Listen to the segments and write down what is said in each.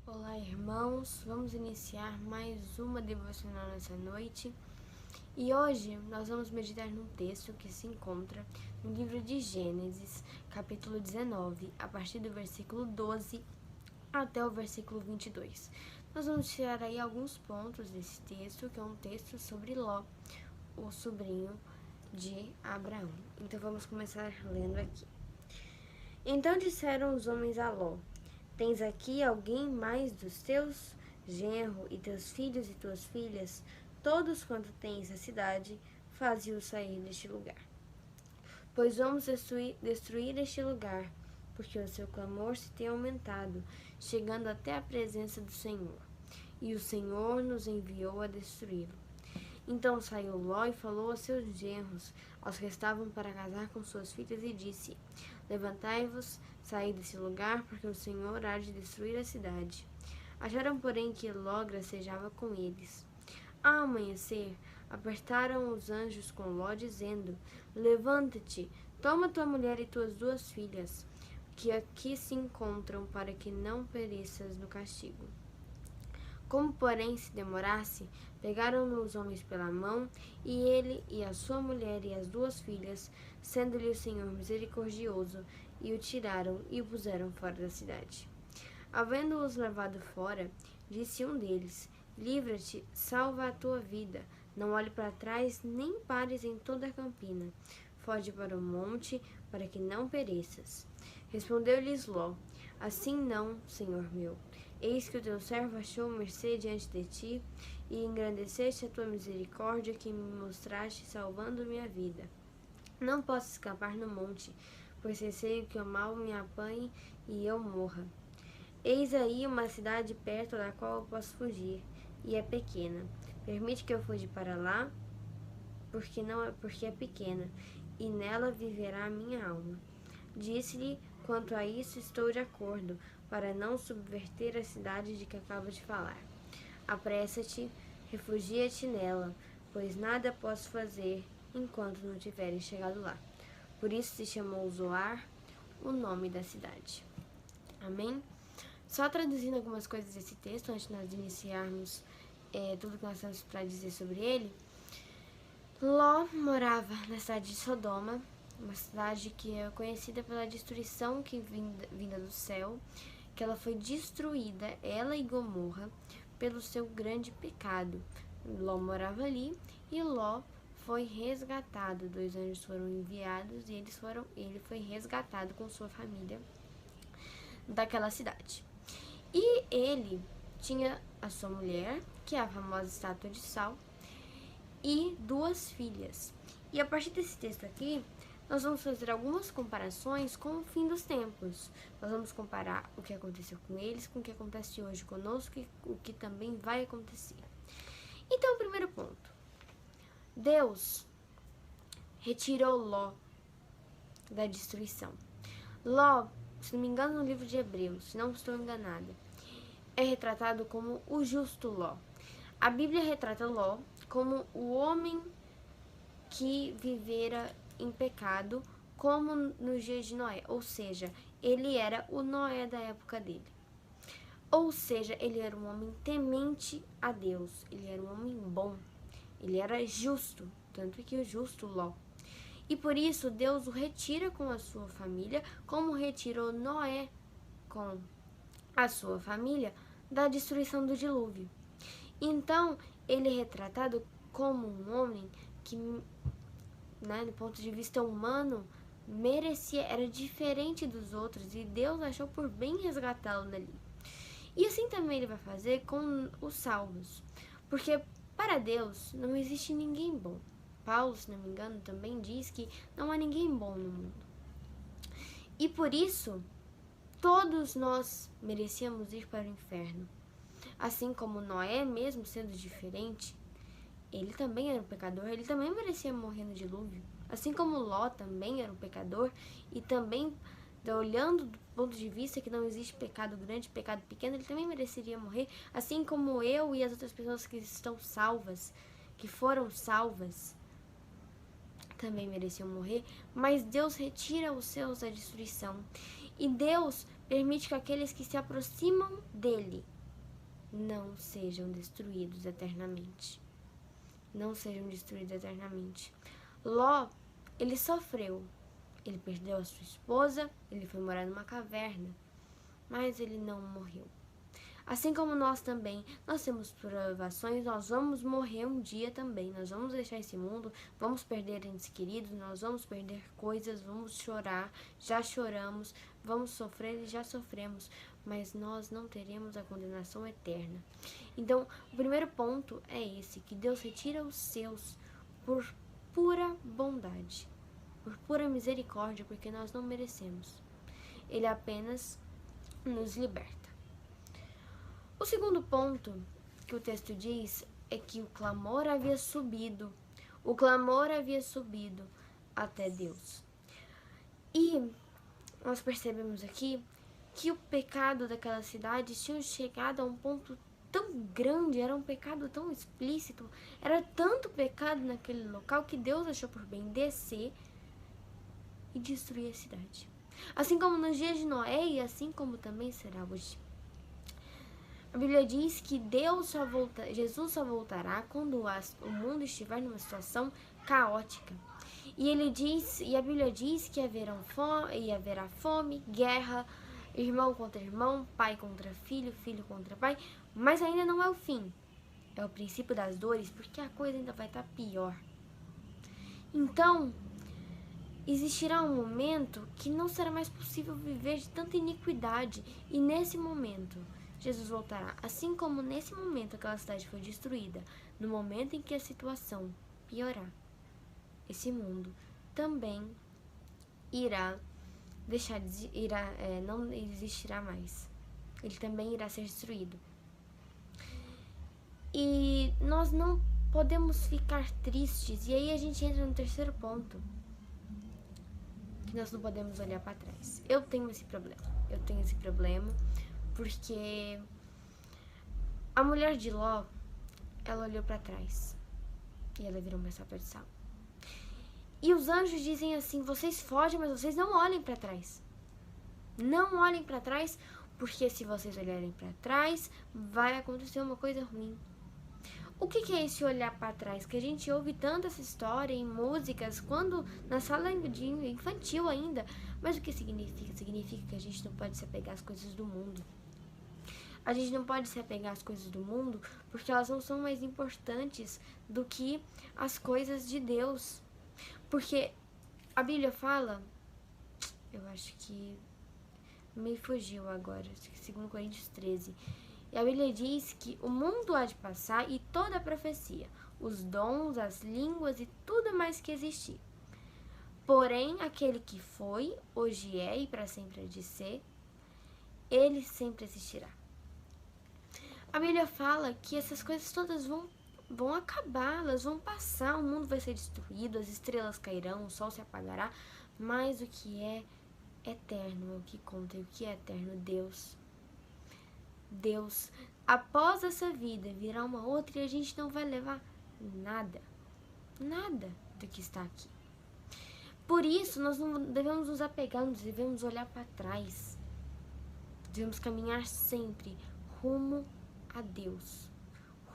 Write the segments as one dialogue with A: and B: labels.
A: Olá, irmãos, vamos iniciar mais uma devocional nessa noite e hoje nós vamos meditar num texto que se encontra no livro de Gênesis, capítulo 19, a partir do versículo 12 até o versículo 22. Nós vamos tirar aí alguns pontos desse texto, que é um texto sobre Ló, o sobrinho de Abraão. Então vamos começar lendo aqui. Então disseram os homens a Ló: Tens aqui alguém mais dos teus genro e teus filhos e tuas filhas, todos quanto tens a cidade, faze-os sair deste lugar. Pois vamos destruir este lugar, porque o seu clamor se tem aumentado, chegando até a presença do Senhor. E o Senhor nos enviou a destruí-lo. Então saiu Ló e falou aos seus genros, aos que estavam para casar com suas filhas, e disse: Levantai-vos, saí desse lugar, porque o Senhor há de destruir a cidade. Acharam, porém, que Ló gracejava com eles. Ao amanhecer, apertaram os anjos com Ló, dizendo: Levanta-te, toma tua mulher e tuas duas filhas, que aqui se encontram, para que não pereças no castigo. Como, porém, se demorasse, pegaram-no os homens pela mão, e ele e a sua mulher e as duas filhas, sendo-lhe o Senhor misericordioso, e o tiraram e o puseram fora da cidade. Havendo-os levado fora, disse um deles: Livra-te, salva a tua vida, não olhe para trás, nem pares em toda a campina. Foge para o monte, para que não pereças. Respondeu-lhes Ló: Assim não, senhor meu. Eis que o teu servo achou mercê diante de ti, e engrandeceste a tua misericórdia que me mostraste, salvando-me a vida. Não posso escapar no monte, pois receio que o mal me apanhe e eu morra. Eis aí uma cidade perto da qual eu posso fugir, e é pequena. Permite que eu fuja para lá, porque é pequena, e nela viverá a minha alma. Disse-lhe: Quanto a isso, estou de acordo, para não subverter a cidade de que acabo de falar. Apressa-te, refugia-te nela, pois nada posso fazer enquanto não tiveres chegado lá. Por isso se chamou Zoar, o nome da cidade. Amém? Só traduzindo algumas coisas desse texto, antes de nós iniciarmos tudo que nós temos para dizer sobre ele. Ló morava na cidade de Sodoma, uma cidade que é conhecida pela destruição que vinda do céu, que ela foi destruída, ela e Gomorra, pelo seu grande pecado. Ló morava ali e Ló foi resgatado. 2 anjos foram enviados e ele foi resgatado com sua família daquela cidade. E ele tinha a sua mulher, que é a famosa estátua de sal, e 2 filhas. E a partir desse texto aqui, nós vamos fazer algumas comparações com o fim dos tempos. Nós vamos comparar o que aconteceu com eles com o que acontece hoje conosco e o que também vai acontecer. Então, o primeiro ponto. Deus retirou Ló da destruição. Ló, se não me engano, no livro de Hebreus, se não estou enganada, é retratado como o justo Ló. A Bíblia retrata Ló como o homem que vivera em pecado, como nos dias de Noé. Ou seja, ele era o Noé da época dele. Ou seja, ele era um homem temente a Deus. Ele era um homem bom. Ele era justo, tanto que o justo Ló. E por isso Deus o retira com a sua família, como retirou Noé com a sua família da destruição do dilúvio. Então, ele é retratado como um homem que, do ponto de vista humano, merecia, era diferente dos outros, e Deus achou por bem resgatá-lo dali. E assim também ele vai fazer com os salvos, porque para Deus não existe ninguém bom. Paulo, se não me engano, também diz que não há ninguém bom no mundo. E por isso, todos nós merecíamos ir para o inferno. Assim como Noé, mesmo sendo diferente, ele também era um pecador, ele também merecia morrer no dilúvio. Assim como Ló também era um pecador, e também, olhando do ponto de vista que não existe pecado grande, pecado pequeno, ele também mereceria morrer. Assim como eu e as outras pessoas que estão salvas, que foram salvas, também mereciam morrer, mas Deus retira os seus da destruição. E Deus permite que aqueles que se aproximam dele não sejam destruídos eternamente. Não sejam destruídos eternamente. Ló, ele sofreu. Ele perdeu a sua esposa, ele foi morar numa caverna, mas ele não morreu. Assim como nós também, nós temos provações, nós vamos morrer um dia também, nós vamos deixar esse mundo, vamos perder entes queridos, nós vamos perder coisas, vamos chorar, já choramos, vamos sofrer e já sofremos, mas nós não teremos a condenação eterna. Então, o primeiro ponto é esse, que Deus retira os seus por pura bondade, por pura misericórdia, porque nós não merecemos. Ele apenas nos liberta. O segundo ponto que o texto diz é que o clamor havia subido. O clamor havia subido até Deus. E nós percebemos aqui que o pecado daquela cidade tinha chegado a um ponto tão grande, era um pecado tão explícito, era tanto pecado naquele local que Deus achou por bem descer e destruir a cidade. Assim como nos dias de Noé e assim como também será hoje. A Bíblia diz que Jesus só voltará quando o mundo estiver numa situação caótica. E a Bíblia diz que haverá fome, guerra, irmão contra irmão, pai contra filho, filho contra pai, mas ainda não é o fim. É o princípio das dores, porque a coisa ainda vai estar pior. Então, existirá um momento que não será mais possível viver de tanta iniquidade, e nesse momento Jesus voltará. Assim como nesse momento aquela cidade foi destruída, no momento em que a situação piorar, esse mundo também não existirá mais. Ele também irá ser destruído. E nós não podemos ficar tristes. E aí a gente entra no terceiro ponto, que nós não podemos olhar para trás. Eu tenho esse problema porque a mulher de Ló, ela olhou para trás e ela virou uma estátua de sal. E os anjos dizem assim: vocês fogem, mas vocês não olhem para trás. Não olhem para trás, porque se vocês olharem para trás, vai acontecer uma coisa ruim. O que é esse olhar para trás? Que a gente ouve tanto essa história em músicas, quando na sala de infantil ainda. Mas o que significa? Significa que a gente não pode se apegar às coisas do mundo. A gente não pode se apegar às coisas do mundo porque elas não são mais importantes do que as coisas de Deus. Porque a Bíblia fala, eu acho que me fugiu agora, 2 Coríntios 13. E a Bíblia diz que o mundo há de passar e toda a profecia, os dons, as línguas e tudo mais que existir. Porém, aquele que foi, hoje é e para sempre há de ser, ele sempre existirá. A Bíblia fala que essas coisas todas vão acabar, elas vão passar, o mundo vai ser destruído, as estrelas cairão, o sol se apagará, mas o que é eterno é o que conta, e o que é eterno? Deus, após essa vida, virá uma outra e a gente não vai levar nada do que está aqui. Por isso, nós não devemos nos apegar, nós devemos olhar para trás. Devemos caminhar sempre rumo a Deus,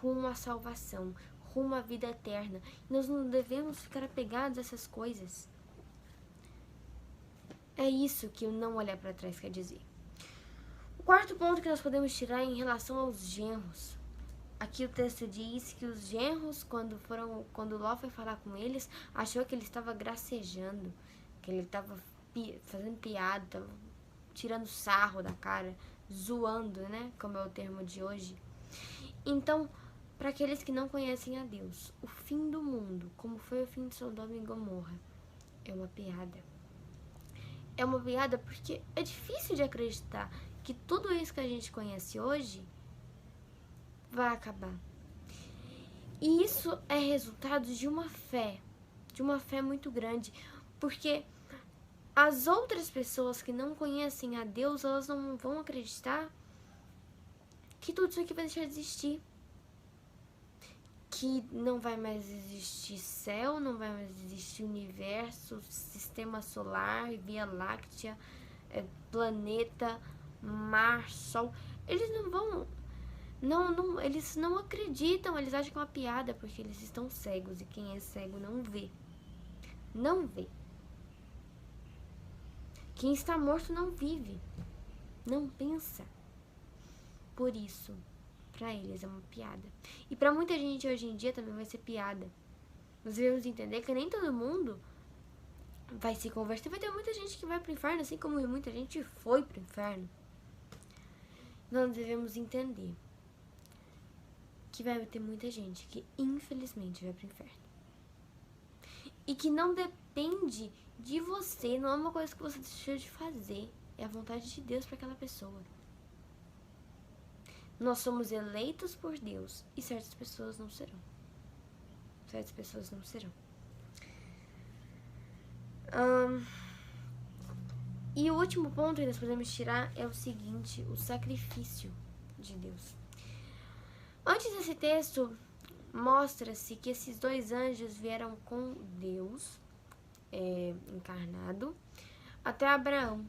A: rumo à salvação, rumo à vida eterna. Nós não devemos ficar apegados a essas coisas. É isso que o não olhar para trás quer dizer. O quarto ponto que nós podemos tirar é em relação aos genros. Aqui o texto diz que os genros, quando Ló foi falar com eles, achou que ele estava gracejando, que ele estava fazendo piada, estava tirando sarro da cara, zoando, né? Como é o termo de hoje. Então, para aqueles que não conhecem a Deus, o fim do mundo, como foi o fim de Sodoma e Gomorra, é uma piada. É uma piada porque é difícil de acreditar que tudo isso que a gente conhece hoje vai acabar. E isso é resultado de uma fé muito grande, porque as outras pessoas que não conhecem a Deus, elas não vão acreditar que tudo isso aqui vai deixar de existir. Que não vai mais existir céu, não vai mais existir universo, sistema solar, Via Láctea, planeta, mar, sol. Eles não vão Eles não acreditam, eles acham que é uma piada, porque eles estão cegos, e quem é cego não vê. Não vê. Quem está morto não vive, não pensa. Por isso, para eles é uma piada. E para muita gente hoje em dia também vai ser piada. Nós devemos entender que nem todo mundo vai se converter. Vai ter muita gente que vai pro inferno, assim como muita gente foi pro inferno. Nós devemos entender que vai ter muita gente que infelizmente vai pro inferno. E que não depende de você, não é uma coisa que você deixou de fazer. É a vontade de Deus para aquela pessoa. Nós somos eleitos por Deus e certas pessoas não serão. Certas pessoas não serão. E o último ponto que nós podemos tirar é o seguinte: o sacrifício de Deus. Antes desse texto, mostra-se que esses dois anjos vieram com Deus encarnado até Abraão.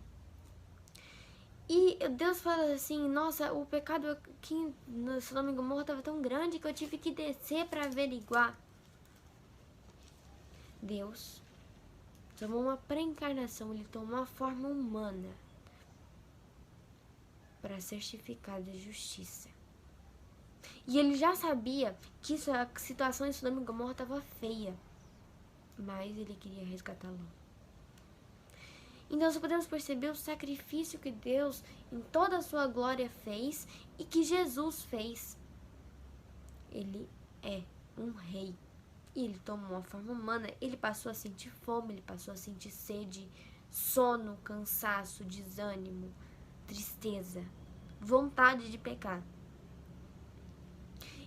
A: E Deus fala assim: nossa, o pecado aqui no Sodoma e Gomorra estava tão grande que eu tive que descer para averiguar. Deus tomou uma pré-encarnação, ele tomou uma forma humana para certificar da justiça. E ele já sabia que a situação em Sodoma e Gomorra estava feia, mas ele queria resgatá-lo. Então, nós podemos perceber o sacrifício que Deus, em toda a sua glória, fez e que Jesus fez. Ele é um rei. E ele tomou uma forma humana. Ele passou a sentir fome, ele passou a sentir sede, sono, cansaço, desânimo, tristeza, vontade de pecar.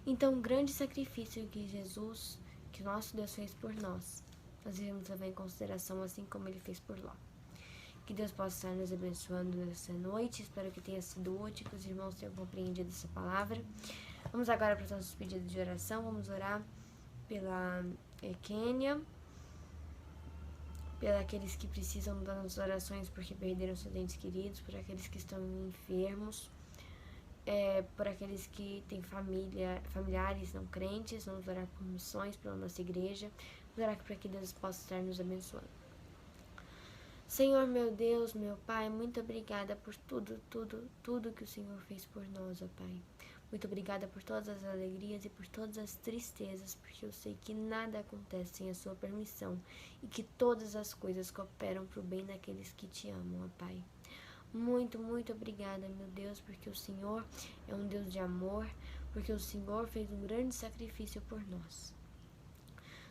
A: Então, um grande sacrifício que Jesus, que nosso Deus fez por nós devemos levar em consideração, assim como ele fez por Ló. Que Deus possa estar nos abençoando nessa noite. Espero que tenha sido útil, que os irmãos tenham compreendido essa palavra. Vamos agora para os nossos pedidos de oração. Vamos orar pela Quênia, pelos aqueles que precisam das nossas orações porque perderam seus entes queridos, por aqueles que estão enfermos, por aqueles que têm familiares não crentes. Vamos orar por missões, pela nossa igreja. Vamos orar para que Deus possa estar nos abençoando. Senhor, meu Deus, meu Pai, muito obrigada por tudo que o Senhor fez por nós, ó Pai. Muito obrigada por todas as alegrias e por todas as tristezas, porque eu sei que nada acontece sem a sua permissão e que todas as coisas cooperam para o bem daqueles que te amam, ó Pai. Muito, muito obrigada, meu Deus, porque o Senhor é um Deus de amor, porque o Senhor fez um grande sacrifício por nós.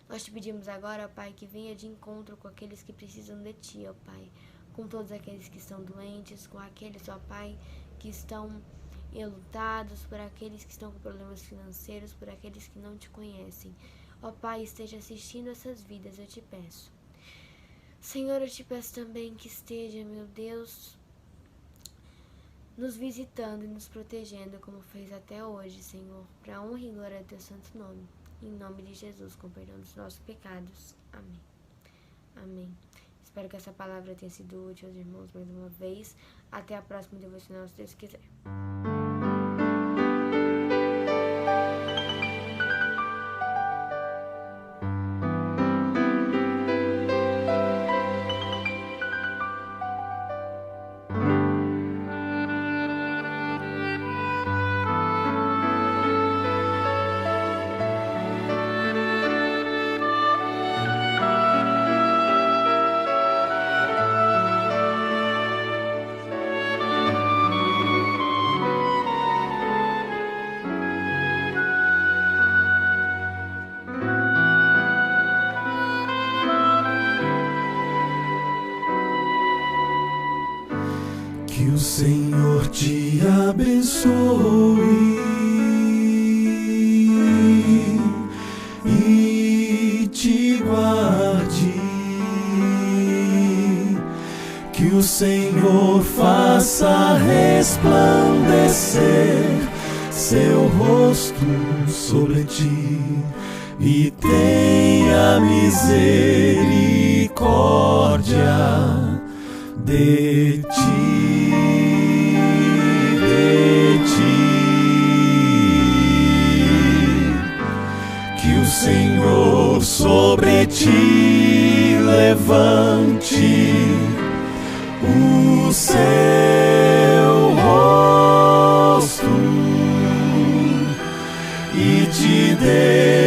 A: Nós te pedimos agora, ó Pai, que venha de encontro com aqueles que precisam de Ti, ó Pai. Com todos aqueles que estão doentes, com aqueles, ó Pai, que estão enlutados, por aqueles que estão com problemas financeiros, por aqueles que não Te conhecem. Ó Pai, esteja assistindo essas vidas, eu Te peço. Senhor, eu Te peço também que esteja, meu Deus, nos visitando e nos protegendo, como fez até hoje, Senhor, para a honra e glória do Teu santo nome. Em nome de Jesus, com perdão dos nossos pecados. Amém. Amém. Espero que essa palavra tenha sido útil aos irmãos mais uma vez. Até a próxima devocional, se Deus quiser.
B: Que o Senhor te abençoe e te guarde. Que o Senhor faça resplandecer seu rosto sobre ti e tenha misericórdia de ti. de ti levante o seu rosto e te dê